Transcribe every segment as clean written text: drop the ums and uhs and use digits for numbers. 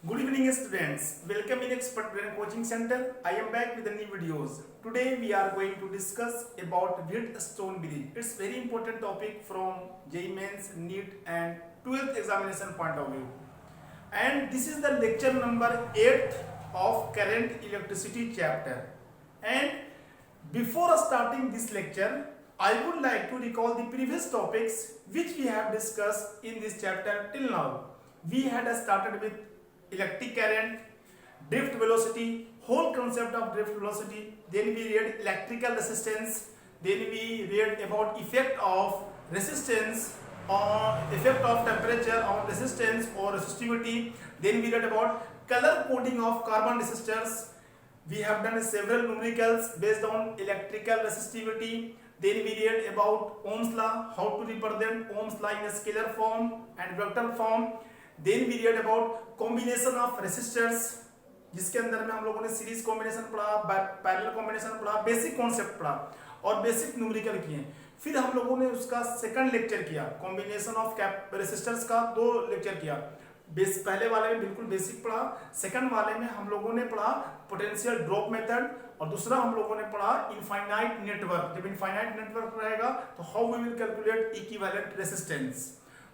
Good evening students, welcome in Expert Brain Coaching Center. I am back with the new videos. Today we are going to discuss about Wheatstone Bridge. It's very important topic from JEE Mains, NEET and 12th examination point of view. And this is the lecture number 8 of current electricity chapter. And before starting this lecture, I would like to recall the previous topics which we have discussed in this chapter till now. We had started with electric current, drift velocity, whole concept of drift velocity. Then we read electrical resistance. Then we read about effect of resistance or effect of temperature on resistance or resistivity. Then we read about color coding of carbon resistors. We have done several numericals based on electrical resistivity. Then we read about Ohm's law, how to represent Ohm's law in a scalar form and vector form. Then we read about combination of resistors, जिसके अंदर में हम लोगों ने series combination पढ़ा, parallel combination पढ़ा, basic concept पढ़ा और बेसिक न्यूमेरिकल किए. फिर हम लोगों ने उसका सेकंड लेक्चर किया, कॉम्बिनेशन ऑफ रेसिस्टर्स का 2 लेक्चर किया. पहले वाले में बिल्कुल बेसिक पढ़ा, सेकंड वाले में हम लोगों ने पढ़ा पोटेंशियल ड्रॉप मेथड और दूसरा हम लोगों ने पढ़ा इनफाइनाइट नेटवर्क. जब इनफाइनाइट नेटवर्क रहेगा तो how we will calculate equivalent resistance.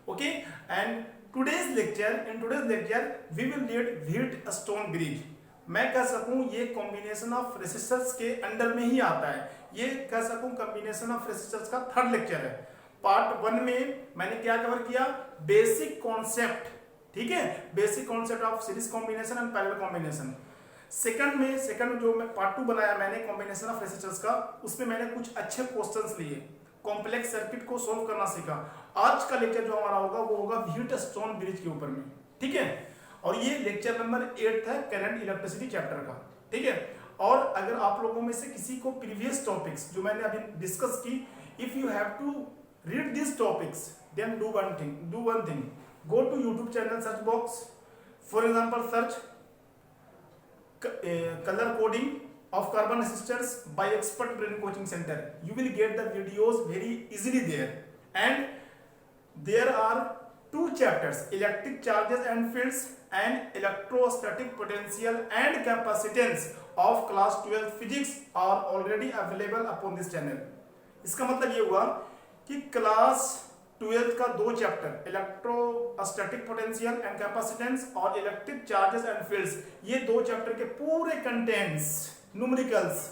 Okay, and in today's lecture we will read Wheatstone bridge. मैं कह सकूं ये कॉम्बिनेशन ऑफ रेसिस्टर्स के अंडर में ही आता है. ये कह सकूं कॉम्बिनेशन ऑफ रेसिस्टर्स का थर्ड लेक्चर है. पार्ट 1 में मैंने क्या कवर किया, बेसिक कॉन्सेप्ट. ठीक है, basic concept of series combination and parallel combination. Second जो मैं पार्ट 2 बनाया मैंने कॉम्बिनेशन ऑफ रेसिस्टर्स का, उसमें मैंने कुछ अच्छे क्वेश्चंस लिए, कॉम्प्लेक्स सर्किट को सोल्व करना सीखा. आज का लेक्चर जो हमारा होगा वो होगा व्हीटस्टोन ब्रिज के ऊपर में. ठीक है, और ये लेक्चर नंबर 8 है करंट इलेक्ट्रिसिटी चैप्टर का. ठीक है, और अगर आप लोगों में से किसी को प्रीवियस टॉपिक्स जो मैंने अभी डिस्कस की, if you have to read this topics then do one thing, go to YouTube channel search box, for example search color coding of carbon resistors by Expert Brain Coaching Center. You will get the videos very easily there. And there are 2 chapters, electric charges and fields and electrostatic potential and capacitance of class 12 physics are already available upon this channel. इसका मतलब ये हुआ कि class 12 का 2 chapter, electrostatic potential and capacitance और electric charges and fields, ये 2 chapter के पूरे कंटेंट्स न्यूमेरिकल्स,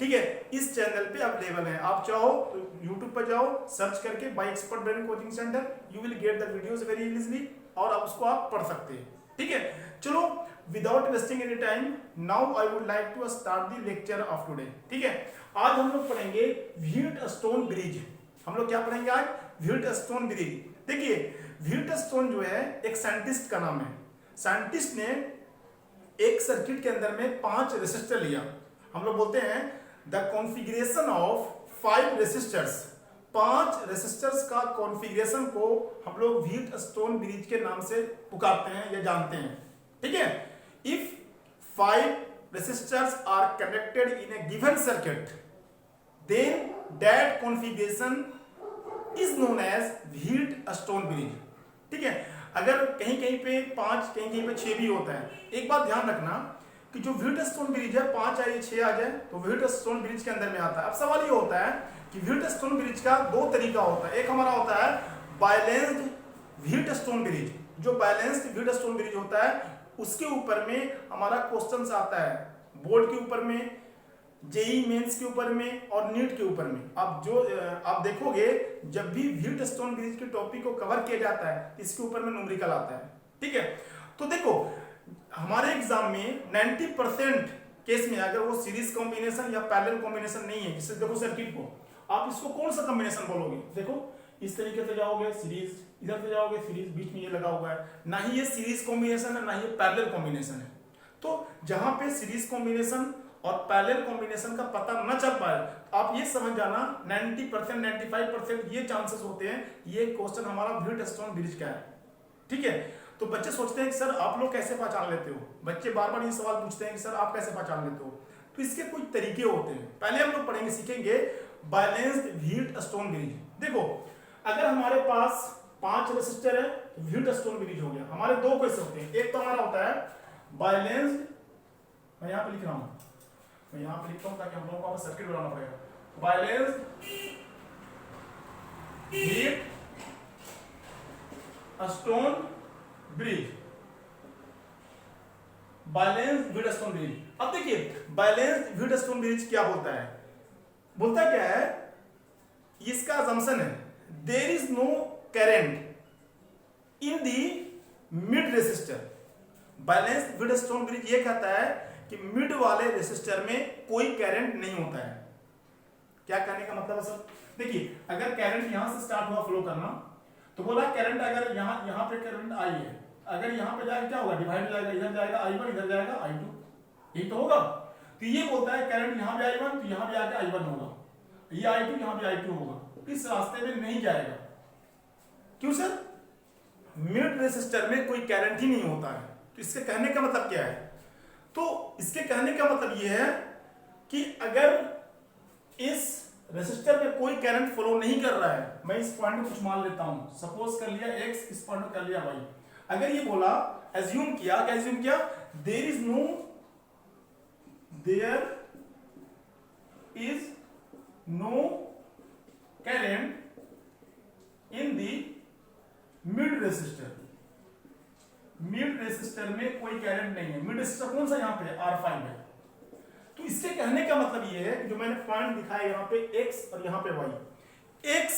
ठीक है, इस चैनल पे अवेलेबल है. आप चाहो तो यूट्यूब पर जाओ, सर्च करके bye expert brain coaching centre, you will get the videos very easily और अब उसको आप पढ़ सकते हैं. ठीक है, चलो without wasting any time now I would like to start the lecture of today. ठीक है, आज हम लोग पढ़ेंगे व्हीटस्टोन ब्रिज. हम लोग क्या पढ़ेंगे आज? Wheatstone bridge. देखिए, व्हीटस्टोन जो है एक साइंटिस्ट का नाम है. साइंटिस्ट ने एक सर्किट के अंदर में 5 रेसिस्टर लिया. हम लोग बोलते हैं the configuration of 5 resistors. 5 resistors का कॉन्फ़िगरेशन को हम लोग व्हीटस्टोन ब्रिज के नाम से पुकारते हैं या जानते हैं. ठीक है, if 5 resistors are connected in a given circuit then that configuration is known as Wheatstone bridge. ठीक है, अगर कहीं कहीं पे 5 कहीं पे 6 भी होता है. एक बात ध्यान रखना कि जो व्हीटस्टोन ब्रिज है 5 आए 6 आ जाए तो व्हीटस्टोन ब्रिज के अंदर में आता है. अब सवाल ये होता है कि व्हीटस्टोन ब्रिज का 2 तरीका होता है. एक हमारा होता है बैलेंस्ड व्हीटस्टोन ब्रिज. जो बैलेंस्ड व्हीटस्टोन ब्रिज होता है उसके ऊपर में हमारा क्वेश्चन आता है बोर्ड के ऊपर में, जेई मेंस के ऊपर में और नीट के ऊपर में. आप देखोगे जब भी व्हीटस्टोन ब्रिज के टॉपिक को कवर किया जाता है इसके ऊपर में न्यूमेरिकल आता है. ठीक है, तो देखो हमारे एग्जाम में 90% केस में अगर वो सीरीज कॉम्बिनेशन या पैरेलल कॉम्बिनेशन नहीं है, जिससे देखो सर्किट को आप इसको कौन सा कॉम्बिनेशन बोलोगे. देखो इस तरीके से जाओगे सीरीज, इधर से जाओगे सीरीज, बीच में ये लगा हुआ है. ना ही ये सीरीज कॉम्बिनेशन है ना ही पैरेलल कॉम्बिनेशन है. तो जहां पे सीरीज कॉम्बिनेशन और पैरेलल कॉम्बिनेशन का पता न चल पाए तो आप ये समझ जाना 90% 95% ये चांसेस होते हैं ये क्वेश्चन हमारा व्हीटस्टोन ब्रिज का है. ठीक है, तो बच्चे सोचते हैं कि सर आप लोग कैसे पहचान लेते हो. बच्चे बार बार ये सवाल पूछते हैं कि सर आप कैसे पहचान लेते हो. तो इसके कुछ तरीके होते हैं. पहले हम लोग पढ़ेंगे, सीखेंगे बैलेंस्ड व्हीटस्टोन ब्रिज. देखो अगर हमारे पास 5 रेसिस्टर है, व्हीटस्टोन ब्रिज हो गया। हमारे दो क्वेश्चन होते हैं, एक तो हमारा होता है बैलेंस्ड, मैं यहां पे लिख रहा हूं, मैं यहां पे लिखता हूं ताकि हम लोगों को सर्किट बनाना पड़ेगा, balanced Wheatstone bridge, balanced Wheatstone bridge. अब देखिए बैलेंस्ड व्हीटस्टोन ब्रिज क्या बोलता है, बोलता क्या है, इसका असम्पशन है there is no current in the mid resistor. Balanced Wheatstone bridge ये कहता है कि मिड वाले रेसिस्टर में कोई करंट नहीं होता है। क्या कहने का मतलब है सर, देखिए अगर करंट यहां से स्टार्ट हुआ फ्लो करना, तो बोला करंट अगर यहां पे करंट आई है, अगर यहां पे जाएगा क्या होगा, डिवाइड हो जाएगा, इधर जाएगा I1, इधर जाएगा I2, यही तो होगा। तो ये बोलता है करंट यहां पे I1 तो यहां पे आके I1 होगा, ये I2 यहां पे I2 होगा, इस रास्ते में नहीं जाएगा। क्यों सर, मिड रेसिस्टर में कोई करंट ही नहीं होता है। तो इसके कहने का मतलब क्या है, तो इसके कहने का मतलब ये है कि अगर इस रेसिस्टर में कोई करंट फ्लो नहीं कर रहा है, मैं इस पॉइंट को कुछ मान लेता हूं, सपोज कर लिया x, इस पॉइंट को कर लिया y। अगर ये बोला एज्यूम किया, क्या एज्यूम किया, there is no current in the mid resistor. Mid resistor में कोई करंट नहीं है। मिड रेसिस्टर कौन सा यहां पे R5 है। तो इसके कहने का मतलब ये है, जो मैंने पॉइंट दिखाया यहां पे x और यहां पे y, x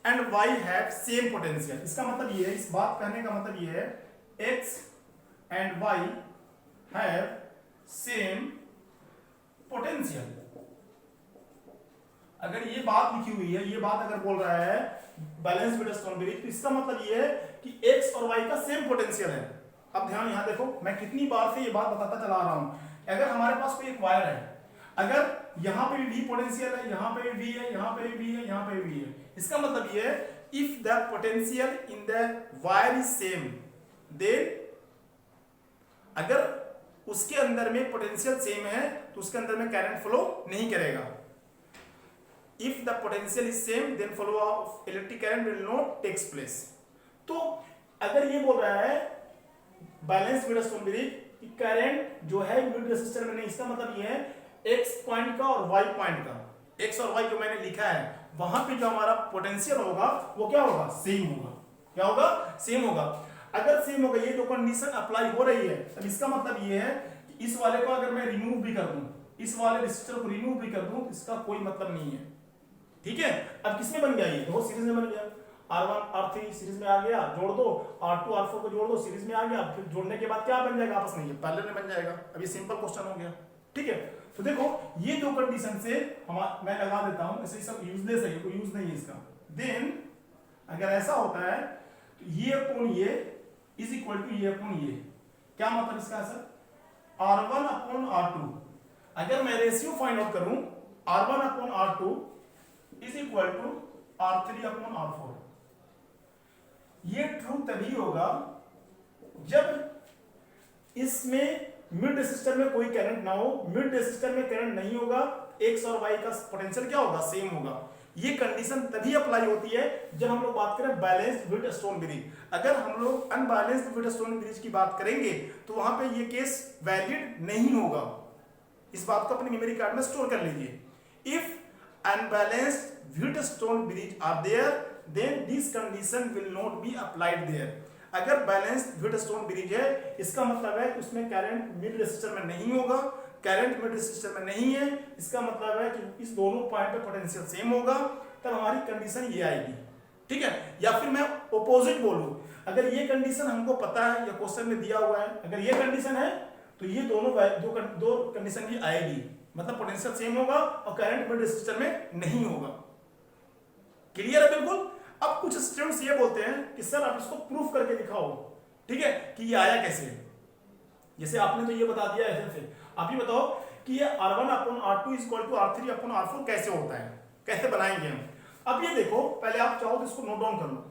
and y have same potential. इसका मतलब ये है, इस बात कहने का मतलब ये है x and y have same potential. अगर ये बात लिखी हुई है, ये बात अगर बोल रहा है बैलेंस व्हीटस्टोन ब्रिज, तो इसका मतलब ये है कि x और y का सेम पोटेंशियल है। अब ध्यान यहां देखो, मैं कितनी बार से ये बात बताता चला रहा हूं। अगर हमारे पास कोई एक वायर है, अगर यहां पे भी V पोटेंशियल है, यहां पे भी V है, यहां पे भी V है, यहां पे भी V है, इसका मतलब ये है if the potential in the wire is same, then अगर उसके अंदर में पोटेंशियल सेम है तो उसके अंदर में करंट फ्लो नहीं करेगा। If the potential is same, then flow of electric current will not takes place. तो अगर ये बोल रहा है बैलेंस व्हीटस्टोन ब्रिज कि करंट जो है मिड रेसिस्टर में नहीं, इसका मतलब ये है x पॉइंट का और y पॉइंट का, x और y जो मैंने लिखा है वहां पे जो हमारा पोटेंशियल होगा वो क्या होगा, सेम होगा। क्या होगा, सेम होगा। अगर सेम होगा, ये जो कंडीशन अप्लाई हो रही है, तब इसका मतलब ये है कि इस वाले को अगर मैं रिमूव भी कर दूं, इस वाले रेसिस्टर को रिमूव भी कर दूं, इसका कोई मतलब नहीं है। ठीक है, अब किसमें बन गया, ये दो सीरीज में बन गया, R1 R3 सीरीज में आ गया, जोड़ दो, R2 R4 को जोड़ दो, सीरीज में आ गया। फिर जोड़ने के बाद क्या बन जाएगा आपस में, ये पैरेलल में बन जाएगा। अब ये सिंपल क्वेश्चन हो गया। ठीक है, तो देखो ये दो कंडीशन से मैं लगा देता हूं, ऐसे सब यूजलेस है, कोई यूज नहीं है इसका। देन अगर ऐसा होता है तो ये अपॉन ये इज इक्वल टू ये अपॉन ये, क्या मतलब इसका सर, R1 अपॉन R2। अगर मैं रेशियो फाइंड आउट करूं, R1 upon R2 is equal to R3 upon R4। ये ट्रू तभी होगा जब इसमें मिड रेसिस्टर में कोई करंट ना हो। मिड रेसिस्टर में करंट नहीं होगा, x और y का पोटेंशियल क्या होगा, सेम होगा। ये कंडीशन तभी अप्लाई होती है जब हम लोग बात करें बैलेंस्ड व्हीटस्टोन ब्रिज। अगर हम लोग अनबैलेंस्ड व्हीटस्टोन ब्रिज की बात करेंगे तो वहां पे ये केस वैलिड नहीं होगा। इस बात को अपने मेमोरी कार्ड में स्टोर कर लीजिए। If unbalanced Wheatstone bridge are there, then this condition will not be applied there. अगर बैलेंस्ड व्हीटस्टोन ब्रिज है, इसका मतलब है कि उसमें करंट मिड रेसिस्टर में नहीं होगा, करंट मिड रेसिस्टर में नहीं है, इसका मतलब है कि इस दोनों पॉइंट पे पोटेंशियल सेम होगा, तब हमारी कंडीशन ये आएगी। ठीक है, या फिर मैं ऑपोजिट बोलूं, अगर ये कंडीशन हमको पता है या क्वेश्चन में दिया हुआ है, अगर ये कंडीशन है तो ये दोनों दो कंडीशन भी आएगी, मतलब पोटेंशियल सेम होगा और करंट मिड रेसिस्टर में नहीं होगा। क्लियर है बिल्कुल। अब कुछ स्टूडेंट्स ये बोलते हैं कि सर आप इसको प्रूफ करके दिखाओ, ठीक है, कि ये आया कैसे। जैसे आपने तो ये बता दिया ऐसे से, आप ये बताओ कि ये R1 upon R2 is equal to R3 upon R4 कैसे होता है, कैसे बनाएंगे हम। अब ये देखो, पहले आप चाहो तो इसको नोट डाउन कर लो।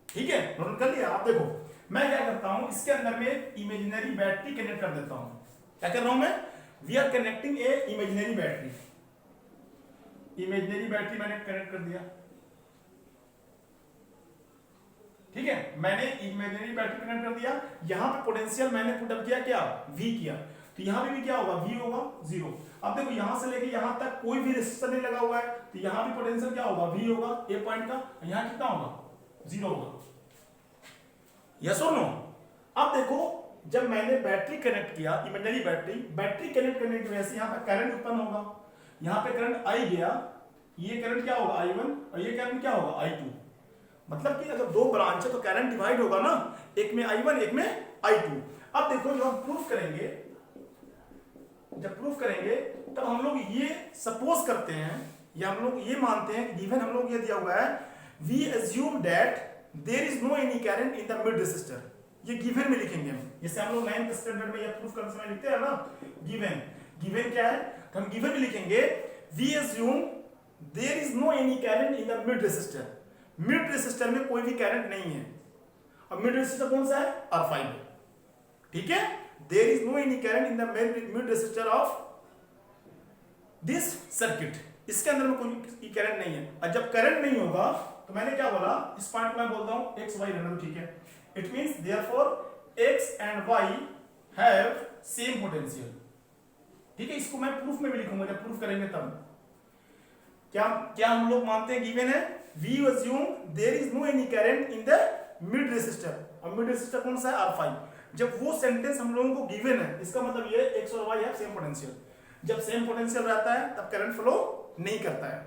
ठीक है, नोट डाउन कर लिया। आप देखो मैं क्या करता हूं, इसके अंदर में इमेजिनरी बैटरी कनेक्ट कर देता हूं। क्या कर रहा हूं मैं, we are connecting a imaginary battery. Imaginary battery मैंने कनेक्ट कर दिया। ठीक है, मैंने इमेजिनरी बैटरी कनेक्ट कर दिया, यहाँ पे पोटेंशियल मैंने पुट अप किया, क्या V किया, तो यहाँ पे भी क्या होगा, V होगा 0। अब देखो यहाँ से लेके यहाँ तक कोई भी रेजिस्टर नहीं लगा हुआ है, तो यहाँ भी पोटेंशियल क्या होगा, V होगा ए पॉइंट का, यहाँ कितना होगा 0 होगा। यस और नो? अब देखो जब मैंने बैटरी कनेक्ट किया, इमेजिनरी बैटरी कनेक्ट करने की वजह से यहाँ पे करंट उत्पन्न होगा, यहाँ पे करंट I गया, ये करंट क्या होगा I1 और ये करंट क्या होगा I2। मतलब कि अगर दो ब्रांच है तो करंट डिवाइड होगा ना, एक में I1 एक में I2। अब देखो जो हम प्रूफ करेंगे, जब प्रूफ करेंगे तब हम लोग ये सपोज करते हैं या हम लोग ये मानते हैं कि गिवन हम लोग ये दिया हुआ है, we assume that there is no any current in the mid resistor. ये गिवन में लिखेंगे हम, जैसे हम लोग 9th स्टैंडर्ड में ये प्रूफ करते समय लिखते हैं ना, गिवन क्या है, तो हम गिवन में लिखेंगे we assume there is no any current in the mid resistor. Mid resistor में कोई भी करंट नहीं है। अब मिड रेसिस्टर कौन सा है, R5, ठीक है। There is no any current in the mid resistor of this circuit, इसके अंदर में कोई करंट नहीं है। और जब करंट नहीं होगा तो मैंने क्या बोला, इस पॉइंट को मैं बोलता हूं x y रहने दो, ठीक है। It means therefore x and y have same potential, ठीक है। इसको मैं प्रूफ में भी लिखूंगा, जब प्रूफ करेंगे तब। क्या हम लोग मानते हैं, गिवन है we assume there is no any current in the mid resistor, और mid resistor कौन सा है, R5। जब वो सेंटेंस हम लोगों को गिवन है, इसका मतलब ये x और y है सेम पोटेंशियल। जब सेम पोटेंशियल रहता है तब करंट फ्लो नहीं करता है,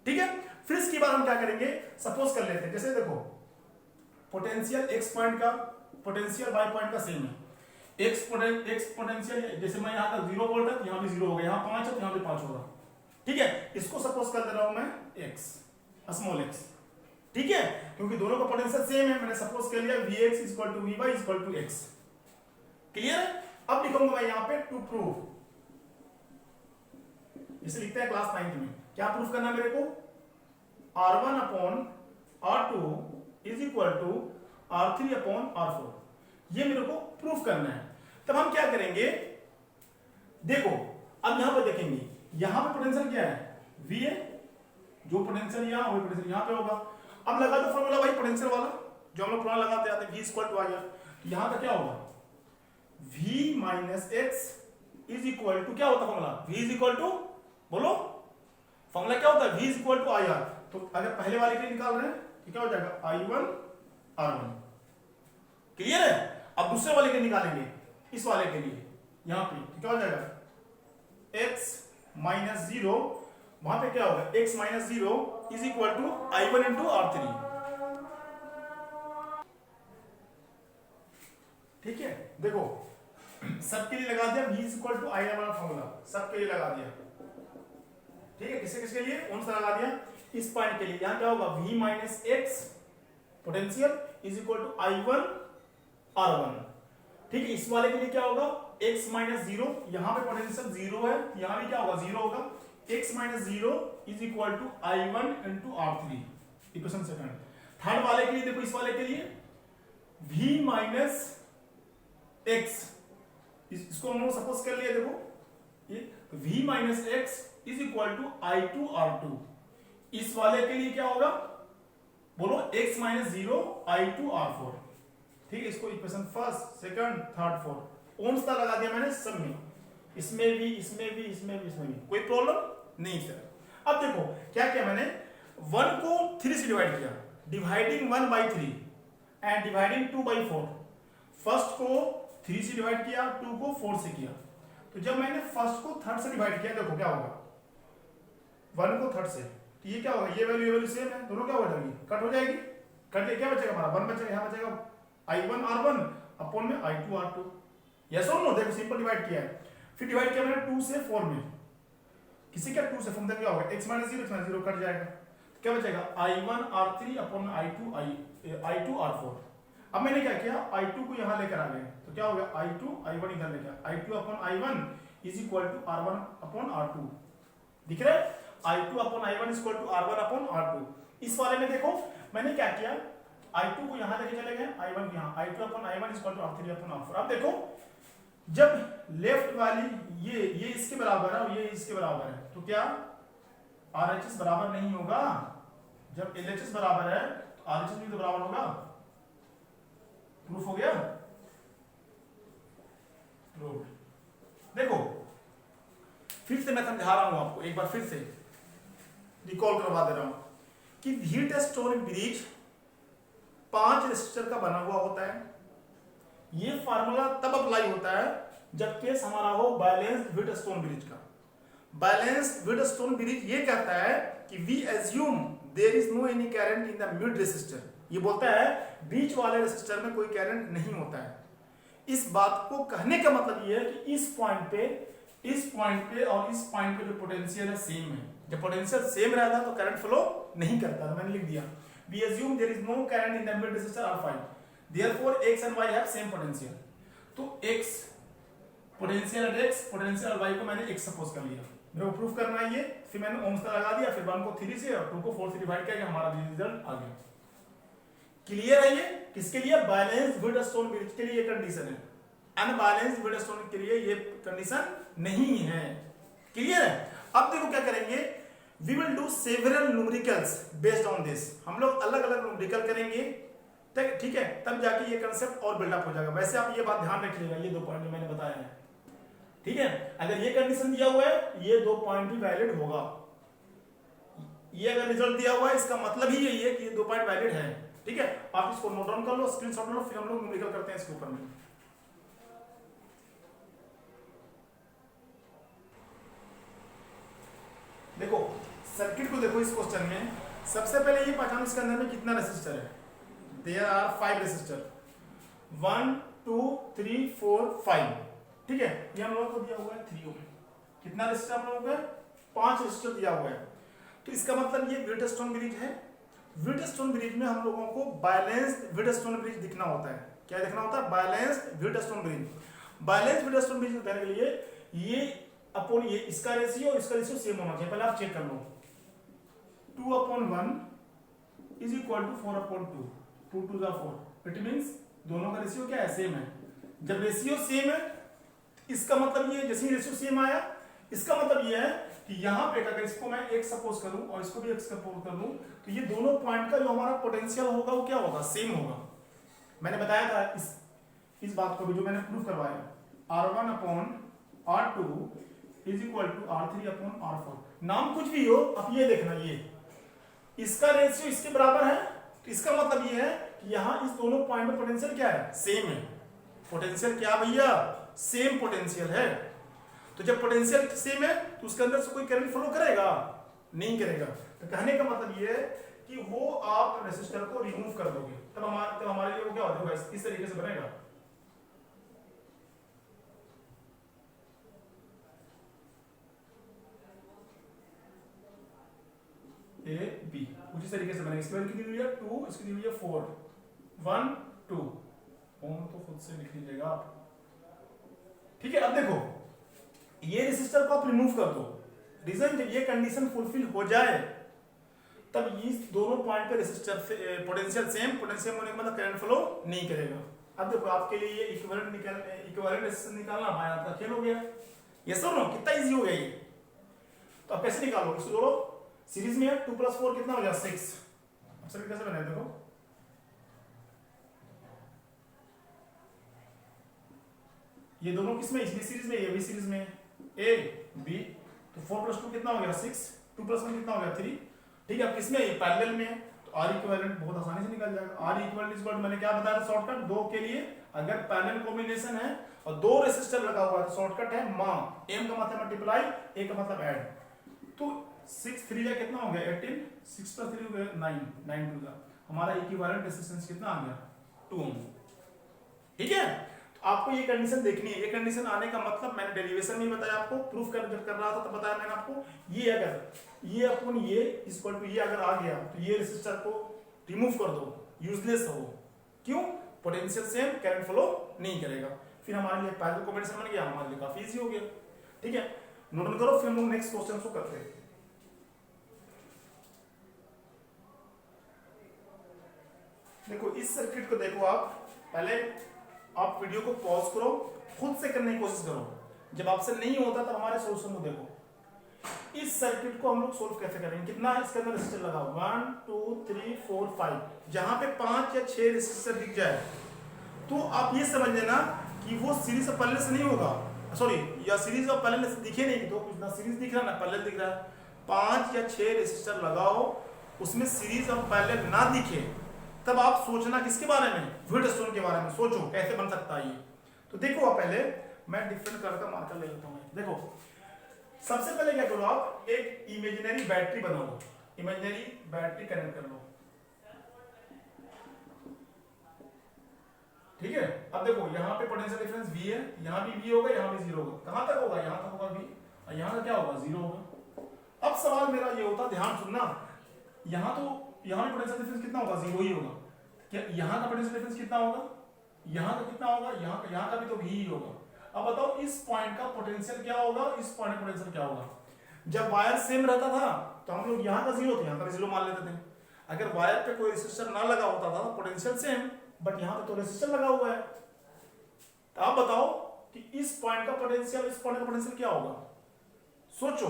ठीक है। फिर इसके बाद हम क्या करेंगे, सपोज कर लेते हैं, जैसे देखो पोटेंशियल x पॉइंट का पोटेंशियल y पॉइंट का सेम है। x पोटेंशियल जैसे मैं यहाँ तक 0 वोल्ट है, यहाँ भी 0 हो गया, यहाँ 5 है तो यहाँ भी 5 होगा, ठीक है। इसको सपोज कर दे रहा हूं मैं x, स्मॉल x, ठीक है, क्योंकि दोनों का पोटेंशियल सेम है। मैंने सपोज कर लिया Vx equal to Vy equal to x, clear है। अब लिखूंगा मैं यहाँ पे टू प्रूव, इसे लिखते हैं क्लास 9th में। क्या प्रूफ करना मेरे को, R1 upon R2 is equal to R3 upon R4, ये मेरे को प्रूफ करना है। तब हम क्या करेंगे, देखो अब यहां पर देखेंगे, यहां पे पोटेंशियल क्या है, V है, जो पोटेंशियल यहां वही पोटेंशियल यहां पे होगा। अब लगा दो फॉर्मूला भाई पोटेंशियल वाला, जो हम लोग पुराना लगाते आते हैं, V इक्वल टू आया, तो यहां का क्या होगा, V minus x is equal to, क्या होता है formula, V is equal to, बोलो फॉर्मूला क्या होता है, V is equal to IR। तो अगर पहले वाले के लिए निकाल रहे हैं तो क्या हो जाएगा, I1 R1, क्लियर है। अब दूसरे वाले के निकालेंगे, इस वाले के लिए यहां पे, तो क्या हो जाएगा, x माइनस 0, वहां पे क्या होगा, x minus 0 is equal to I1 into R3, ठीक है। देखो सबके लिए लगा दिया V is equal to IR वाला फॉर्मूला, सबके लिए लगा दिया, ठीक है। किसके किसके लिए, कौन सा लगा दिया, इस पॉइंट के लिए। यहां क्या होगा, V minus x potential is equal to I1 R1, ठीक है। इस वाले के लिए क्या होगा, x माइनस 0, यहां पे पोटेंशियल 0 है, यहां भी क्या होगा 0 होगा, x minus 0 is equal to I1 into R3, equation second. Third वाले के लिए देखो, इस वाले के लिए V माइनस एक्स, इसको हम लोग सपोज कर लिया, देखो ये V minus x is equal to I2 R2। इस वाले के लिए क्या होगा, बोलो x माइनस 0 I2 R4, ठीक है। इसको equation first second third fourth Ohm's का लगा दिया मैंने सब में, इसमें भी इसमें भी इसमें भी इसमें भी, कोई प्रॉब्लम नहीं सर। अब देखो क्या किया मैंने, 1 को 3 से डिवाइड किया, dividing 1 by 3 and dividing 2 by 4। First को 3 से डिवाइड किया, 2 को 4 से किया। तो जब मैंने फर्स्ट को थर्ड से डिवाइड किया, देखो क्या होगा, 1 को थर्ड से, तो ये क्या होगा, ये वैल्यू सेम है, दोनों क्या हो जाएगी, कट हो जाएगी, कट के क्या बचेगा हमारा, 1 बचेगा, यहाँ बचेगा I1 R1 अपॉन में I2 R2, यस और नो। देखो सिंपल डिवाइड किया है, फिर डिवाइड किया मैंने 2 से 4 में, किसी का 2 से 4 में क्या होगा, x माइनस 0 कट जाएगा, क्या बचेगा I1 R3 upon I2 R4। अब मैंने क्या किया, I2 को यहाँ लेकर आ गए, तो क्या हो गया, I2 I1 इधर लेकर, I2 upon I1 is equal to R1 upon R2, दिख रहा है, I2 upon I1 is equal to R1 upon R2। इस वाले में देखो मैंने क्या किया, I2 को यहां लेके चले गए, I1 को यहां, I2 upon I1 is equal to R3 upon R4। अब देखो जब लेफ्ट वाली ये इसके बराबर है और ये इसके बराबर है, तो क्या RHS बराबर नहीं होगा, जब LHS बराबर है तो RHS भी तो बराबर होगा, प्रूफ हो गया, प्रूफ। देखो फिर से मैं समझा रहा हूं आपको, एक बार फिर से रिकॉल करवा दे रहा हूं कि व्हीटस्टोन ब्रिज 5 रेसिस्टर का बना हुआ होता है। ये फार्मूला तब अप्लाई होता है जब केस हमारा हो बैलेंस्ड व्हीटस्टोन ब्रिज का। बैलेंस्ड व्हीटस्टोन ब्रिज ये कहता है कि we assume there is no any current in the mid resistor. ये बोलता है बीच वाले रेसिस्टर में कोई करंट नहीं होता है। इस बात को कहने का मतलब ये है कि इस पॉइंट पे और इस पॉइंट पे जो पोटेंशियल है सेम है। जब पोटेंशियल सेम रहता है तो करंट फ्लो नहीं करता। तो मैंने लिख दिया we assume there is no current in the mid resistor R5, therefore x and y have same potential. तो x potential at x, potential y को मैंने x सपोज कर लिया। मेरे को प्रूफ करना है ये, फिर मैंने ओम्स का लगा दिया, फिर 1 को 3 से और 2 को 4 से डिवाइड किया, हमारा रिजल्ट आ गया। क्लियर है ये? किसके लिए? बैलेंस्ड व्हीटस्टोन ब्रिज के लिए ये कंडीशन है। अनबैलेंस्ड व्हीटस्टोन के लिए ये कंडीशन नहीं है। क्लियर है? अब देखो क्या करेंगे, we will do several numericals based on this. हम लोग अलग अलग न्यूमेरिकल करेंगे, ठीक है, तब जाके ये कंसेप्ट और बिल्डअप हो जाएगा। वैसे आप ये बात ध्यान रखिएगा, ये 2 पॉइंट जो मैंने बताया है, ठीक है, अगर ये कंडीशन दिया हुआ है ये 2 पॉइंट भी वैलिड होगा। ये अगर रिजल्ट दिया हुआ है इसका मतलब ही यही है कि ये 2 पॉइंट वैलिड है। ठीक है, आप इसको नोट डाउन कर लो, स्क्रीनशॉट लो, फिर हम लोग न्यूमेरिकल करते हैं इसके ऊपर में। देखो सर्किट को देखो, इस क्वेश्चन में सबसे पहले ये पहचानो इसके अंदर में कितना रेसिस्टर है। There are 5 resistor, 1 2 3 4 5। ठीक है, ये हम लोगों को दिया हुआ है 3 ओम। कितना रेसिस्टर हम लोगों को? 5 रेसिस्टर दिया हुआ है। तो इसका मतलब ये व्हीटस्टोन ब्रिज है। व्हीटस्टोन ब्रिज में हम लोगों को बैलेंस्ड व्हीटस्टोन ब्रिज दिखना होता है। क्या दिखना होता है? Balanced Wheatstone bridge. Balanced Wheatstone bridge दिखाने के लिए ये अपॉन ये, इसका रेशियो सेम होना चाहिए। पहले आप चेक कर लो, 2/1 is equal to 4/2, 2 2 4। It means दोनों का रेशियो क्या है? सेम है। जब रेशियो सेम है इसका मतलब ये, जैसे ही रेशियो सेम आया इसका मतलब ये है कि यहाँ पे अगर इसको मैं x सपोज करूं और इसको भी x सपोज कर लूं तो ये दोनों पॉइंट का जो हमारा पोटेंशियल होगा वो क्या होगा? सेम होगा। मैंने बताया था इस बात को भी, जो मैंने प्रूफ करवाया, R1/R2 is equal to R3/R4। नाम कुछ भी हो, अब ये देखना, ये इसका रेशियो इसके बराबर है, तो इसका मतलब ये है कि यहाँ इस दोनों पॉइंट में पोटेंशियल क्या है? सेम है। पोटेंशियल क्या भैया? सेम पोटेंशियल है। तो जब पोटेंशियल सेम है तो उसके अंदर से कोई करंट फ्लो करेगा? नहीं करेगा। तो कहने का मतलब ये है कि वो आप रेसिस्टर को रिमूव कर दोगे, तब हमारे लिए वो क्या होगा? इस तरीके से बनेगा। ए बी कुछ इस तरीके से बनेगा। इसकी वैल्यू कितनी दी हुई है? 2, इसकी दी हुई है 4, 1 2 ओम तो खुद से लिख लीजिएगा आप। ठीक है, अब देखो ये रेसिस्टर को आप रिमूव कर दो। रीजन, जब ये कंडीशन फुलफिल हो जाए तब इस दोनों पॉइंट पे रेसिस्टर से पोटेंशियल सेम, पोटेंशियल होने का मतलब करंट फ्लो नहीं करेगा। अब देखो आपके लिए ये इक्विवेलेंट रेसिस्टेंस निकालना हमारे हाथ का खेल हो गया। यस और नो? कितना इजी हो गया ये। तो अब कैसे निकालोगे? इसको जोड़ो, सीरीज में है, 2 + 4 कितना हो गया? 6। अब सर्किट कैसे बनाए? देखो ये दोनों किसमें? इसमें सीरीज में, ये भी सीरीज में, ए बी। तो 4 + 2 कितना हो गया? 6। 2 + 1 कितना हो गया? 3। ठीक है, अब किसमें? ये पैरेलल में है, तो R इक्विवेलेंट बहुत आसानी से निकल जाएगा। R इक्विवेलेंट इज, मैंने क्या बताया था शॉर्टकट? 2 के लिए अगर पैरेलल कॉम्बिनेशन है और 2 रेसिस्टर लगा हुआ है तो शॉर्टकट है मा। m का मतलब मल्टीप्लाई, a का मतलब ऐड। तो 6 3 का कितना हो गया? 18। 6 + 3 हो गया 9, 9 2 का हमारा इक्विवेलेंट रेजिस्टेंस कितना आ गया? 2 ओम। ठीक है, आपको ये कंडीशन देखनी है। ये कंडीशन आने का मतलब मैंने डेरिवेशन में बताया आपको, प्रूफ कर जब कर रहा था तो बताया मैंने आपको, ये अगर ये अपन ये इक्वल टू ये अगर आ गया तो ये रेसिस्टर को रिमूव कर दो, यूजलेस हो। क्यों? पोटेंशियल सेम, करंट फ्लो नहीं करेगा। फिर हमारे लिए पैरेलल कॉम्बिनेशन बन गया, हमारे लिए काफी इजी हो गया। ठीक है, नोट डाउन करो, फिर हम लोग नेक्स्ट क्वेश्चन को करते हैं। देखो इस सर्किट को देखो, आप पहले आप वीडियो को पॉज करो, खुद से करने की कोशिश करो। जब आपसे नहीं होता तब हमारे सोल्यूशन को देखो। इस सर्किट को हम लोग सोल्व कैसे करेंगे? कितना है इसके अंदर रेजिस्टर लगा? 1 2 3 4 5। जहां पे 5 या 6 रेजिस्टर दिख जाए तो आप ये समझ लेना कि वो सीरीज ऑफ पैरेलल से नहीं होगा, सॉरी, या सीरीज ऑफ पैरेलल से दिखे नहीं तो कुछ ना सीरीज दिख रहा ना पैरेलल दिख रहा है। 5 या 6 रेसिस्टर लगाओ, उसमें सीरीज ऑफ पैरेलल ना दिखे, तब आप सोचना किसके बारे में, व्हीटस्टोन के बारे में सोचो कैसे बन सकता है ये। तो देखो आप पहले मैं डिफरेंट कलर का मार्कर ले लेता हूँ। देखो सबसे पहले क्या करो, आप एक इमेजिनरी बैटरी बना लो, इमेजिनरी बैटरी कनेक्ट कर लो, ठीक है। अब देखो यहाँ पे पोटेंशियल डिफरेंस V है, यहाँ भी V होगा, यहाँ भी 0 होगा। कहां तक होगा, यहाँ तक होगा V, और यहाँ का क्या होगा 0 होगा। अब सवाल मेरा ये होता, ध्यान सुनना, यहाँ तो यहाँ भी पोटेंशियल डिफरेंस कितना होगा, 0 ही होगा। क्या यहाँ का पोटेंशियल डिफरेंस कितना होगा, यहाँ का कितना होगा, यहाँ का भी तो V ही होगा। अब बताओ इस पॉइंट का पोटेंशियल क्या होगा, इस पॉइंट का पोटेंशियल क्या होगा। जब वायर सेम रहता था तो हम लोग यहाँ का 0 था, यहाँ का 0 मान लेते थे। अगर वायर पे कोई रेसिस्टर ना लगा होता था पोटेंशियल सेम, बट यहाँ पे तो रेसिस्टर लगा हुआ है। तो आप बताओ कि इस पॉइंट का पोटेंशियल, इस पॉइंट का पोटेंशियल क्या होगा, सोचो,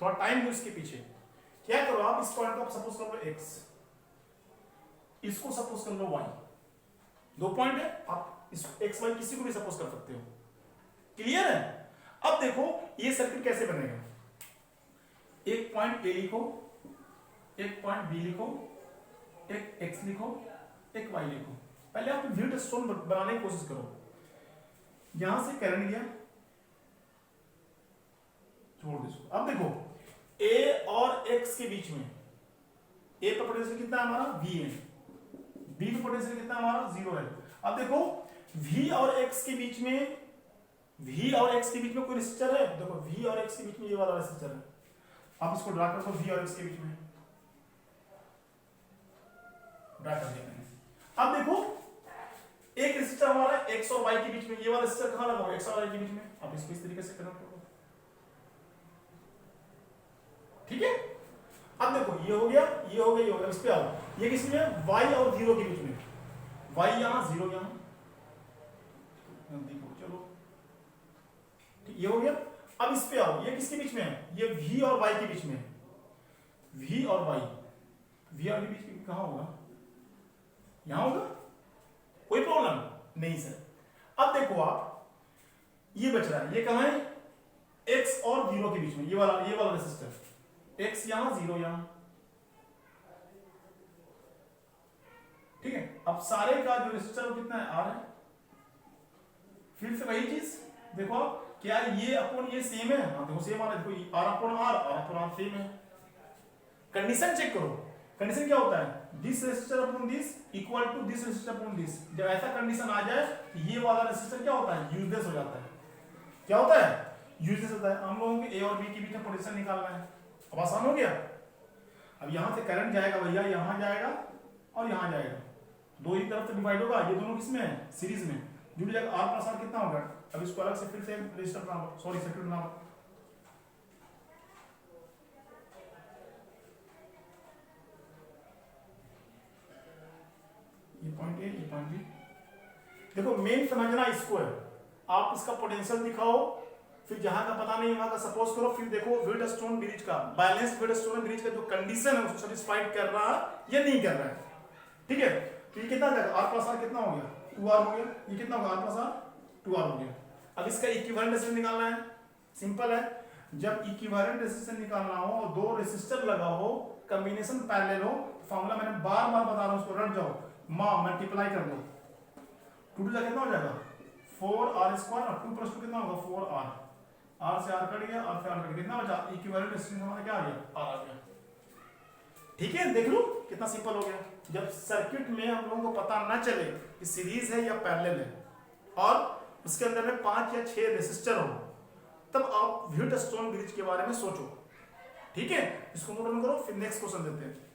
थोड़ा टाइम दो इसके पीछे। क्या करो आप, इस पॉइंट को सपोज कर लो x, इसको सपोज कर लो y, 2 पॉइंट है, आप इस x y किसी को भी सपोज कर सकते हो। क्लियर है। अब देखो ये सर्किट कैसे बनेगा, एक पॉइंट A लिखो, एक पॉइंट B लिखो, एक x लिखो, एक y लिखो। पहले आप व्हीटस्टोन बनाने की कोशिश करो। यहां से करंट गया, छोड़ दो इसको। अब देखो A और X के बीच में A का पोटेंशियल कितना है हमारा, V है, B का पोटेंशियल कितना हमारा 0 है। अब देखो V और X के बीच में, V और X के बीच में कोई रेसिस्टर है, देखो V और X के बीच में ये वाला रेसिस्टर है। आप इसको ड्रा कर दो, V और X के बीच में ड्रा कर दिया मैंने। अब देखो एक रेसिस्टर हमारा X और Y के बीच में, ये वाला रेसिस्टर कहां लगा हुआ है, X और Y के बीच में। आप इसको इस तरीके से कनेक्ट करो, ठीक है। अब देखो ये हो गया, ये हो गया, ये हो गया। इस पे आओ, ये किसमें है, Y और 0 के बीच में, Y यहां 0 यहां, देखो चलो ठीक, ये हो गया। अब इस पे आओ, ये किसके बीच में है, ये V और Y के बीच में है, V और Y, V और Y के बीच में कहां होगा, यहां होगा, कोई प्रॉब्लम नहीं सर। अब देखो आप, ये बच रहा है, ये कहां है, X और 0 के बीच में, ये वाला रेसिस्टर, X यहां 0 यहां, ठीक है। अब सारे का जो रेसिस्टर वो कितना है, R है। फिर से वही चीज देखो आप, क्या ये अपॉन ये सेम है, हाँ देखो सेम आ रहा है, देखो R अपॉन R सेम है। कंडीशन चेक करो, कंडीशन क्या होता है, this resistor upon this equal to this resistor upon this. जब ऐसा कंडीशन आ जाए तो ये वाला रेसिस्टर क्या होता है, यूजलेस हो जाता है। क्या होता है, यूजलेस होता है। हम लोगों के A और B के बीच में पोटेंशियल निकालना है, अब आसान हो गया। अब यहां से करंट जाएगा भैया, यहां जाएगा और यहां जाएगा, दो ही तरफ से डिवाइड होगा, ये दोनों किसमें है, सीरीज में जुड़ जाएगा। R प्लस R कितना होगा, अब इसको अलग से फिर से रेजिस्टर बनाओ, सॉरी सर्किट बनाओ। ये पॉइंट A, ये पॉइंट B। देखो मेन समझना इसको है, आप इसका पोटेंशियल दिखाओ, फिर जहां का पता नहीं वहां का सपोज करो, फिर देखो व्हीटस्टोन ब्रिज का, बैलेंस व्हीटस्टोन ब्रिज का जो कंडीशन है उसको सेटिस्फाइड कर रहा है या नहीं कर रहा है, ठीक है। तो ये कितना जाएगा, R प्लस R कितना हो गया, 2R हो गया। ये कितना होगा, R प्लस R 2R हो गया। अब इसका इक्विवेलेंट रेजिस्टेंस निकालना है, सिंपल है। जब इक्विवेलेंट रेजिस्टेंस निकालना हो और दो रेसिस्टर लगा हो, कॉम्बिनेशन पैरेलल हो, फॉर्मूला मैंने बार बार बता रहा हूं, उसको रट जाओ, मल्टीप्लाई कर दो, 2 2 कितना हो जाएगा 4R² और 2 + 2 कितना होगा 4R। R से R कट गया, R से R कट गया, कितना बचा, इक्विवेलेंट रेजिस्टेंस हमारा क्या आ गया, R आ गया। ठीक है, देख लो कितना सिंपल हो गया। जब सर्किट में हम लोगों को पता ना चले कि सीरीज है या पैरेलल है और उसके अंदर में 5 या 6 रेसिस्टर हो, तब आप व्हीटस्टोन ब्रिज के बारे में सोचो, ठीक है। इसको नोट डाउन करो, फिर नेक्स्ट क्वेश्चन देते हैं।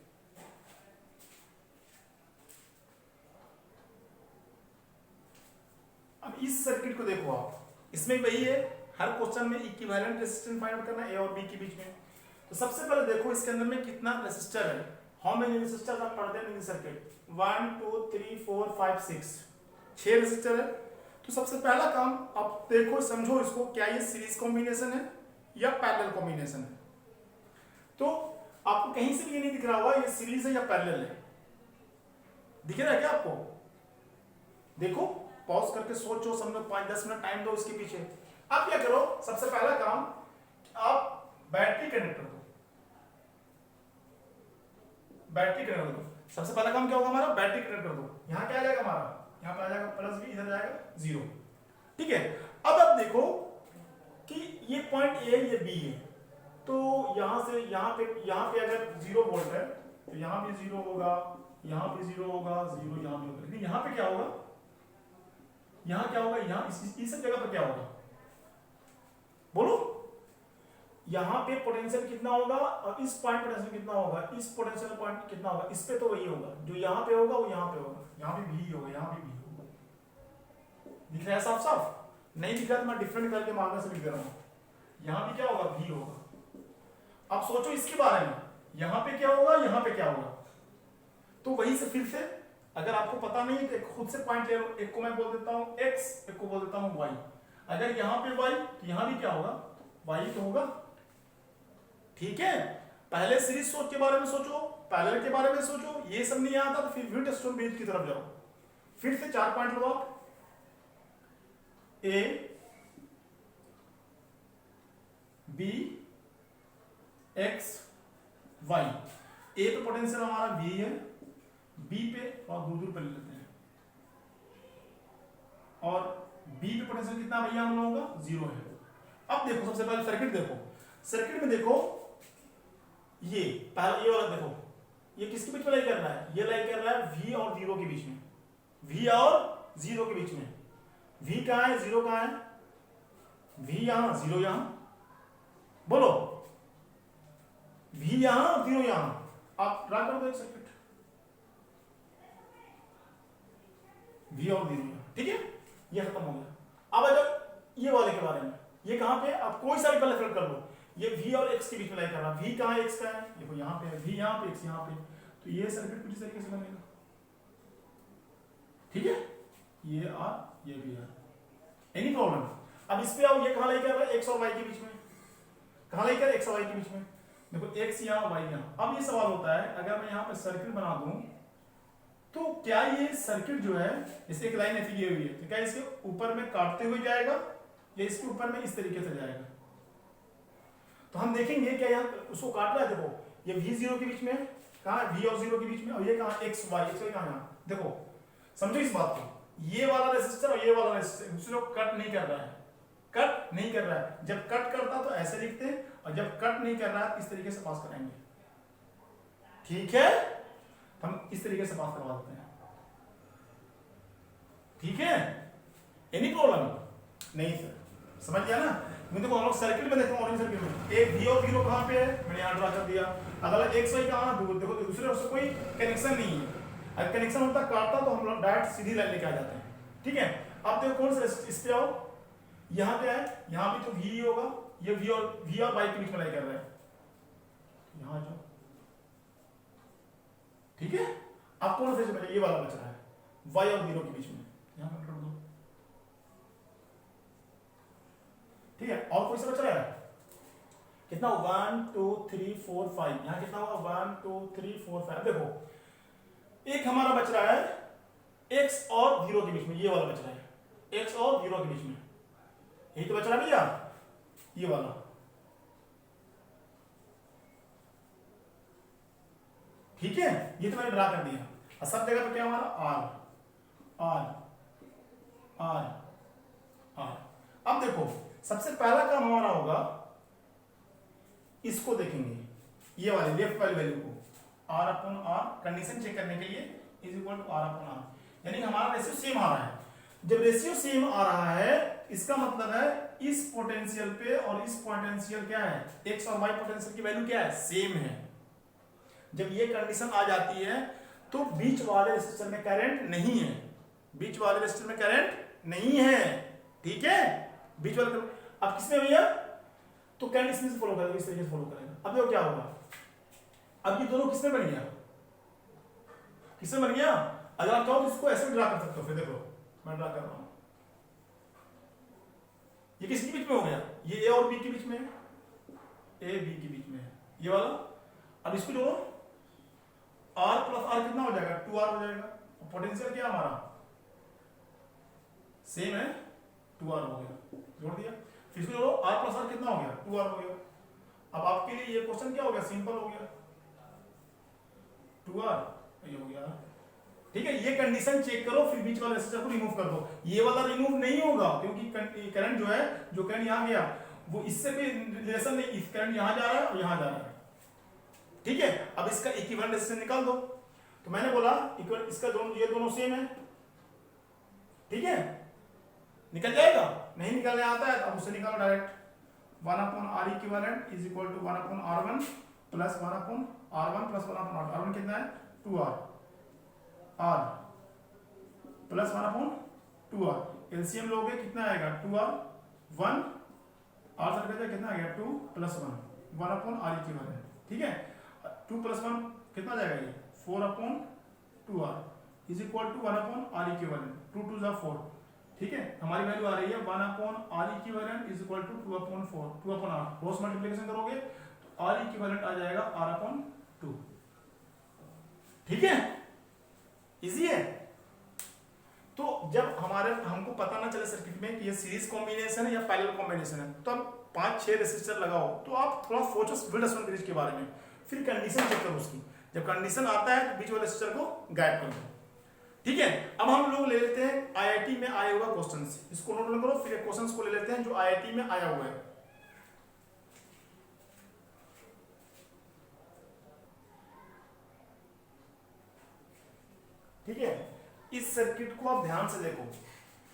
अब इस सर्किट को देखो आप, इसमें वही है, हर क्वेश्चन में इक्विवेलेंट रेजिस्टेंस फाइंड आउट करना है A और B के बीच में। तो सबसे पहले देखो इसके अंदर में कितना रेसिस्टर है, how many resistors are present in circuit, 1 2 3 4 5 6, 6 resistor है। तो सबसे पहला काम आप देखो, समझो इसको, क्या ये सीरीज कॉम्बिनेशन है या पैरेलल कॉम्बिनेशन है। तो आपको कहीं से भी ये नहीं दिख रहा होगा ये सीरीज है या पैरेलल है, दिख रहा है क्या आपको, देखो पॉज करके सोचो, समझो, 5-10 मिनट टाइम दो इसके पीछे। अब क्या करो, सबसे पहला काम आप बैटरी कनेक्ट कर दो। बैटरी कनेक्ट कर दो, सबसे पहला काम क्या होगा हमारा, बैटरी कनेक्ट कर दो। यहाँ क्या आ जाएगा हमारा, यहाँ पे आ जाएगा प्लस बी, इधर जाएगा 0। ठीक है, अब आप देखो कि ये पॉइंट ए ये बी है, तो यहां से यहाँ पे अगर 0 वोल्ट है तो यहाँ भी 0 होगा, यहाँ भी 0 होगा, 0 यहाँ भी होगा। लेकिन यहाँ पे क्या होगा, यहाँ क्या होगा, यहाँ इस सब जगह पर क्या होगा, बोलो। यहाँ पे पोटेंशियल कितना होगा और इस पॉइंट पोटेंशियल कितना होगा, इस पोटेंशियल पॉइंट कितना होगा, इस पे तो वही होगा जो यहाँ पे होगा, वो यहाँ पे होगा, यहाँ भी भी होगा, यहाँ भी होगा। दिख रहा है साफ साफ? नहीं दिख रहा तो मैं डिफरेंट करके मार्कर से लिख दे रहा हूँ। यहाँ भी क्या होगा, भी होगा। अब सोचो इसके बारे में, यहाँ पे क्या होगा, यहाँ पे क्या होगा। तो वही से फिर से, अगर आपको पता नहीं तो खुद से पॉइंट ले लो। एक को मैं बोल देता हूँ x, एक को बोल देता हूँ y। अगर यहाँ पे y तो यहाँ भी क्या होगा, y तो होगा। ठीक है, पहले सीरीज सोच के बारे में सोचो, पैरेलल के बारे में सोचो। ये सब नहीं आता तो फिर व्हीटस्टोन ब्रिज की तरफ जाओ। फिर से 4 पॉइंट लो आप, a b x y। a पे पोटेंशियल हमारा v है, b पे और दूर पे ले लेते हैं, और b पे पोटेंशियल कितना भैया हम लोगों का, 0 है। अब देखो सबसे पहले सर्किट देखो, सर्किट में देखो ये पहला ये वाला देखो, ये किसके बीच में लाई कर रहा है, ये लाई कर रहा है v और 0 के बीच में, v और 0 के बीच में। v कहाँ है, 0 कहाँ है, v यहां 0 यहां, बोलो v यहां 0 यहां। आप ड्रा कर दो एक सर्किट, v और 0 यहां। ठीक है, ये खत्म हो गया। अब अगर ये वाले के बारे में, ये कहां पे, आप कोई सा भी पहले फिल कर लो। ये v और x के बीच में लाई कर रहा, v कहां है, x कहां है, देखो यहां पे है, v यहां पे, x यहां पे। तो ये सर्किट कुछ इस तरीके से बनेगा। ठीक है, ये r ये भी r, एनी प्रॉब्लम। अब इस पे आओ, ये कहां लाई कर रहा है, x और y के बीच में। कहां लाई कर, x और y के बीच में। देखो x यहां, y यहां। अब ये सवाल होता है, अगर मैं यहां पे सर्किट बना दूं तो क्या ये सर्किट जो है, इसे एक लाइन ऐसी ये हुई है, तो क्या इसके ऊपर में काटते हुए जाएगा या इसके ऊपर में इस तरीके से जाएगा। तो हम देखेंगे क्या यहाँ उसको काट रहा है। देखो ये v0 के बीच में, कहाँ v और 0 के बीच में, और ये कहाँ x y कहाँ यहाँ। देखो समझो इस बात को, ये वाला रेसिस्टर और ये वाला रेसिस्टर दूसरे को कट नहीं कर रहा है, कट नहीं कर रहा है। जब कट करता तो ऐसे लिखते हैं, और जब कट नहीं कर रहा है इस तरीके से पास कराएंगे। ठीक है, हम इस तरीके से पास करवा देते हैं। ठीक है, एनी प्रॉब्लम नहीं सर, समझ गया ना। देखो हम लोग सर्किट में देखो, ऑरेंज सर्किट में एक v और 0 कहां पे है, मैंने यहां ड्रा कर दिया। अगर x y कहां दूर, देखो दूसरे से कोई कनेक्शन नहीं है। अगर कनेक्शन होता काटता तो हम लोग डायरेक्ट सीधी लाइन लेके आ जाते हैं। ठीक है, अब देखो कौन सा इस पे आओ, यहां पे है, यहां भी तो v होगा, ये v और y के बीच में लाई कर रहा है, यहां जाओ। ठीक है, अब कौन सा बचा, ये वाला बच रहा है y और 0 के बीच में, यहां पर कर दो। ठीक है, और कोई सा बच रहा है, कितना 1 2 3 4 5, यहां कितना होगा 1 2 3 4 5। देखो एक हमारा बच रहा है x और 0 के बीच में, ये वाला बच रहा है x और 0 के बीच में, यही तो बच रहा है भैया, ये वाला। ठीक है, ये तो मैंने ड्रा कर दिया। और सब जगह पे क्या हमारा r r r r। अब देखो सबसे पहला काम हमारा होगा, इसको देखेंगे, ये वाले लेफ्ट वाली वैल्यू को, r upon r condition check करने के लिए is equal to r upon r, यानी हमारा रेशियो सेम आ रहा है। जब रेशियो सेम आ रहा है इसका मतलब है इस पोटेंशियल पे और इस पोटेंशियल क्या है, x और y पोटेंशियल की वैल्यू क्या है, सेम है। जब ये कंडीशन आ जाती है तो बीच वाले रेसिस्टर में करंट नहीं है, बीच वाले रेसिस्टर में करंट नहीं है। ठीक है, बीच वाले अब किसमें भैया, तो करंट इसमें से फॉलो करेगा, इस तरीके से फॉलो करेगा। अब देखो क्या होगा, अब ये दोनों किसमें बन गया, किसमें बन गया। अगर आप चाहो तो इसको ऐसे ड्रा कर सकते हो, फिर देखो मैं ड्रा कर रहा हूं, ये किसके बीच में हो गया, ये ए और बी के बीच में है, ए बी के बीच में है ये वाला। अब इसको जोड़ो, r प्लस r कितना हो जाएगा, 2r हो जाएगा। पोटेंशियल क्या हमारा सेम है, 2r हो गया, जोड़ दिया। फिर इसको जोड़ो, r प्लस r कितना हो गया, 2r हो गया। अब आपके लिए ये क्वेश्चन क्या हो गया, सिंपल हो गया, 2r ये हो गया। ठीक है, ये कंडीशन चेक करो, फिर बीच वाले रेसिस्टर को रिमूव कर दो। ये वाला रिमूव नहीं होगा क्योंकि करंट जो है, जो करंट यहाँ गया वो इससे कोई रिलेशन नहीं, इस करंट यहाँ जा रहा है और यहाँ जा रहा है। ठीक है, अब इसका इक्विवेलेंट रेसिस्टेंस निकाल दो। तो मैंने बोला इसका दोनों, ये दोनों सेम है। ठीक है, निकल जाएगा, नहीं निकलने आता है अब उसे निकालो direct. 1/R equivalent is equal to 1/R1 plus 1/R1 plus 1/R। R1 कितना है, 2R, R plus 1/2R। LCM लोगे कितना आएगा, 2R 1, R सर कहते हैं कितना आ गया, 2 प्लस 1, 1/R इक्विवेलेंट। ठीक है, 2 प्लस 1 कितना आ जाएगा, ये 4/2R is equal to 1/R equivalent, 2 2 जा 4। ठीक है, हमारी वैल्यू आ रही है 1/R equivalent is equal to 2/4, 2/R। Cross multiplication करोगे तो R इक्विवेलेंट आ जाएगा R/2। ठीक है, इजी है। तो जब हमको पता ना चले सर्किट में कि ये सीरीज कॉम्बिनेशन है या पैरेलल कॉम्बिनेशन है, तो आप 5-6 रेसिस्टर लगाओ, तो आप थोड़ा सोचो विल्डर्सन ब्रिज के बारे में, फिर कंडीशन चेक करो उसकी। जब कंडीशन आता है तो बीच वाले रेसिस्टर को गायब कर दो। ठीक है, अब हम लोग ले लेते हैं आईआईटी में आया हुआ क्वेश्चंस, इसको नोट करो। फिर क्वेश्चंस को ले लेते हैं जो आईआईटी में आया हुआ है। ठीक है, इस सर्किट को आप ध्यान से देखो,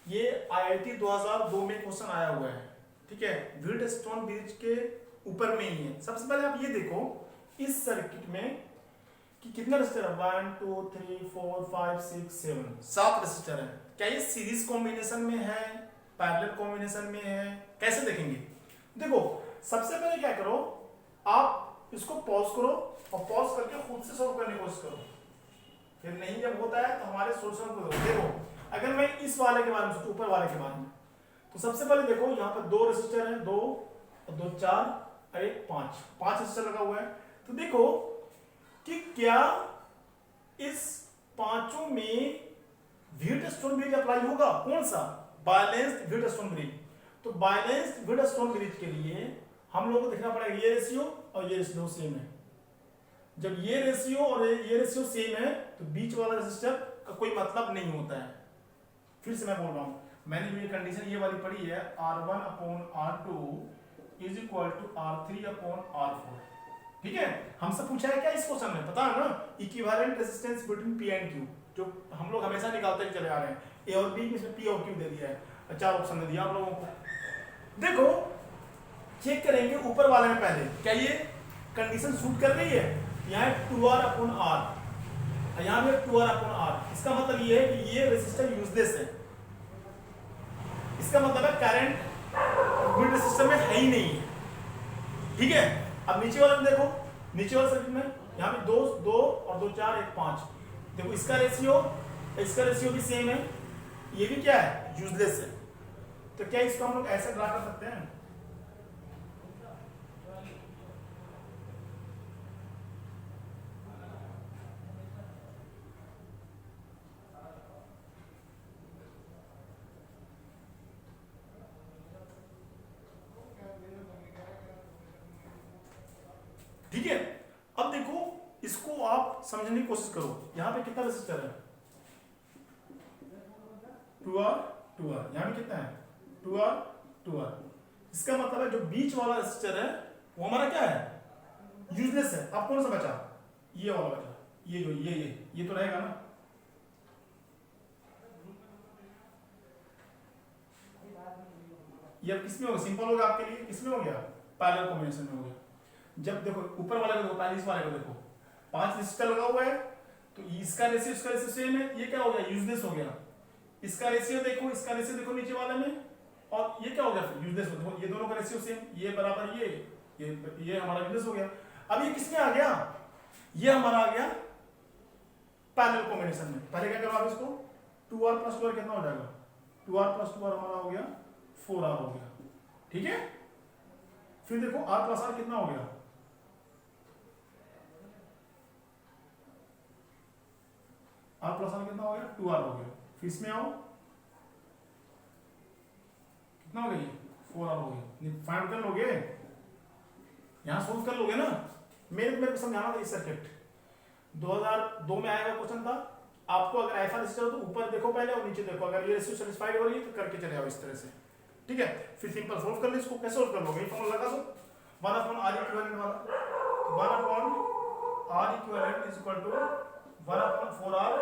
ये आईआईटी 2002 में क्वेश्चन आया हुआ है। ठीक है, व्हीटस्टोन ब्रिज के ऊपर में ही है। सबसे पहले आप ये देखो इस सर्किट में कि कितना रेसिस्टर है, 1 2 3 4 5 6 7, 7 रेसिस्टर है। क्या ये सीरीज कॉम्बिनेशन में है, पैरेलल कॉम्बिनेशन में है, कैसे देखेंगे। देखो सबसे पहले क्या करो, आप इसको पॉज करो और पॉज करके खुद से सॉल्व करने की कोशिश करो। फिर नहीं जब होता है तो हमारे सोल्यूशन को देखो। अगर मैं इस वाले के बारे में सोचूं, ऊपर वाले के बारे में, तो सबसे पहले देखो यहाँ पर 2 रेसिस्टर हैं, 2 और 2 4 और 1 5 रेसिस्टर लगा हुआ है। तो देखो कि क्या इस पांचों में व्हीटस्टोन ब्रिज अप्लाई होगा, कौन सा, बैलेंस्ड व्हीटस्टोन ब्रिज। तो बैलेंस्ड व्हीटस्टोन ब्रिज के लिए हम लोगों को देखना पड़ेगा ये रेशियो और ये रेशियो सेम है। जब ये रेशियो और ये रेशियो सेम है तो बीच वाला रेसिस्टर का कोई मतलब नहीं होता है। फिर से मैं बोल रहा हूं, मैंने ये कंडीशन ये वाली पढ़ी है, R1/R2 is equal to R3/R4। ठीक है, हमसे पूछा है क्या इस क्वेश्चन में, पता है ना, equivalent resistance between P and Q, जो हम लोग हमेशा निकालते चले आ रहे हैं। A और B में P और Q दे दिया है, 4 ऑप्शन दे दिया आप लोगों को। देखो चेक करेंगे ऊपर वाले में पहले, क्या ये कंडीशन सूट कर रही है। यहाँ 2R/R, यहाँ भी 2R/R। इसका मतलब ये है कि ये रेजिस्टर यूजलेस है। इसका मतलब है करंट ग्रिड रेजिस्टर में है ही नहीं है। ठीक है, अब नीचे वाले में देखो, नीचे वाले सर्किट में यहाँ पे 2 2 और 2 4 1 5। देखो इसका रेशियो भी सेम है, ये भी क्या है, यूजलेस है। तो क्या इसको हम लोग ऐसे ड्रा कर सकते हैं, ठीक है। अब देखो इसको आप समझने की कोशिश करो, यहां पे कितना रेसिस्टर है, 2R 2R, यहां पे कितना है, 2R 2R। इसका मतलब है जो बीच वाला रेसिस्टर है वो हमारा क्या है, यूजलेस है। अब कौन सा बचा, ये वाला बचा, ये जो ये तो रहेगा ना। ये किसमें होगा, सिंपल होगा आपके लिए, किसमें हो गया, पैरेलल कॉम्बिनेशन में हो गया। जब देखो ऊपर वाले को देखो, पहले इस वाले को देखो, 5 रेसिस्टर लगा हुआ है, तो इसका रेशियो सेम है, ये क्या हो गया, यूजलेस हो गया। इसका रेशियो देखो, इसका रेशियो देखो नीचे वाले में, और ये क्या हो गया, फिर यूजलेस हो गया। ये दोनों का रेशियो सेम, ये बराबर ये हमारा यूजलेस हो गया। अब ये किसमें आ गया, ये हमारा आ गया पैरेलल कॉम्बिनेशन में। पहले क्या करो आप इसको, 2R + 2R कितना हो जाएगा, 2R + 2R हमारा हो गया 4R हो गया। ठीक है, फिर देखो R + R कितना हो गया, R + R कितना हो गया, 2R हो गया। फिर इसमें आओ, कितना हो गया, 4r हो गया। फाइंड कर लोगे, यहाँ सोल्व कर लोगे ना। मेरे को समझाना था ये सर्किट 2002 में आएगा क्वेश्चन था। आपको अगर ऐसा रजिस्टर हो तो ऊपर देखो पहले और नीचे देखो, अगर ये रेशियो सेटिस्फाइड हो रही है तो करके चले आओ इस तरह से, ठीक है। फिर सिंपल सोल्व कर लो इसको। कैसे सोल्व कर लोगे, ये फॉर्मूला लगा दो 1/r इक्विवेलेंट वाला, 1/r equivalent is equal to 1/4r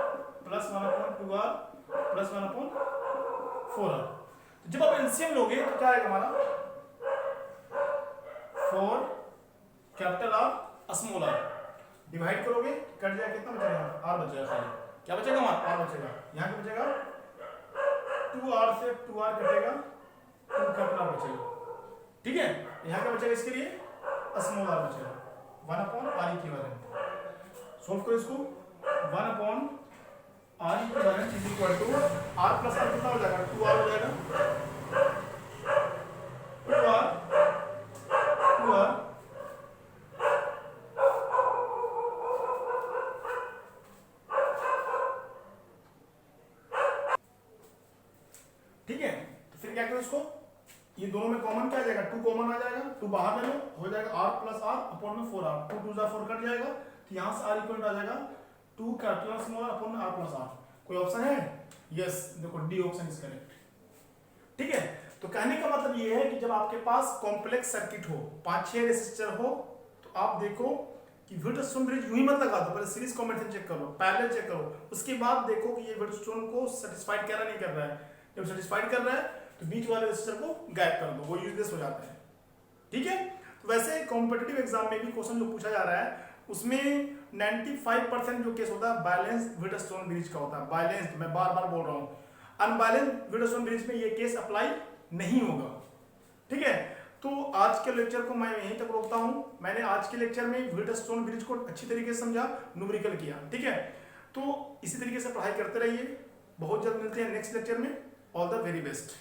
plus 1/2r plus 1/4r। तो जब आप एलसीएम लोगे तो क्या आएगा हमारा 4 capital R small r, divide करोगे कट जाएगा, कितना बचेगा, r बचेगा खाली। क्या बचेगा हमारा, r बचेगा। यहाँ क्या बचेगा, 2r से 2r कटेगा, 2 कैपिटल R बचेगा, ठीक है। यहाँ क्या बचेगा, इसके लिए स्मॉल r बचेगा, 1/r इक्विवेलेंट। सोल्व करो इसको, 1/r equivalent is equal to r plus r कितना हो जाएगा, 2r हो जाएगा, 2r ठीक है। तो फिर क्या करो इसको, ये दोनों में कॉमन क्या आ जाएगा, 2 कॉमन आ जाएगा, 2 बाहर ले लो, हो जाएगा r प्लस r अपॉन में 4r, 2 2 जा 4 कट जाएगा, तो यहाँ से r इक्वल आ जाएगा 2 कैपिटल स्मॉल अपॉन में r प्लस r। कोई ऑप्शन है, यस, देखो डी ऑप्शन इज करेक्ट, ठीक है। तो कहने का मतलब ये है कि जब आपके पास कॉम्प्लेक्स सर्किट हो, 5-6 रेसिस्टर हो, तो आप देखो कि व्हीटस्टोन ब्रिज यूं ही मत लगा दो, पहले सीरीज कॉम्बिनेशन चेक करो, पैरेलल चेक करो, उसके बाद देखो कि ये व्हीटस्टोन को सेटिस्फाइड कर रहा नहीं कर रहा है। जब सेटिस्फाइड कर रहा है तो बीच वाले रेसिस्टर को गायब कर दो, वो यूजलेस हो जाता है, ठीक है। तो वैसे कॉम्पिटिटिव एग्जाम में भी क्वेश्चन जो पूछा जा रहा है उसमें 95% जो केस होता है बैलेंस व्हीटस्टोन ब्रिज का होता है। बैलेंस, मैं बार बार बोल रहा हूँ, अनबैलेंस व्हीटस्टोन ब्रिज में ये केस अप्लाई नहीं होगा, ठीक है। तो आज के लेक्चर को मैं यहीं तक रोकता हूं। मैंने आज के लेक्चर में व्हीटस्टोन ब्रिज को अच्छी तरीके से समझा, न्यूमेरिकल किया, ठीक है। तो इसी तरीके से पढ़ाई करते रहिए। बहुत जल्द मिलते हैं नेक्स्ट लेक्चर में। All the very best.